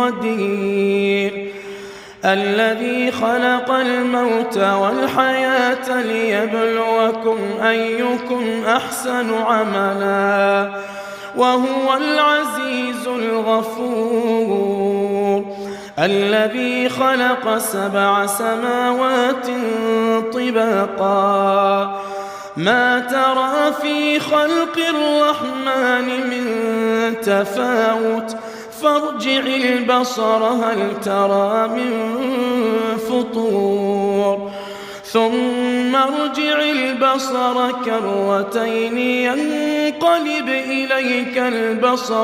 قدير الذي خلق الموت والحياة ليبلوكم أيكم أحسن عملا وهو العزيز الغفور الذي خلق 7 سماوات طباقا ما ترى في خلق الرحمن من تفاوت فارجع البصر هل ترى من فطور ثم ارجع البصر كرتين ينقلب إليك البصر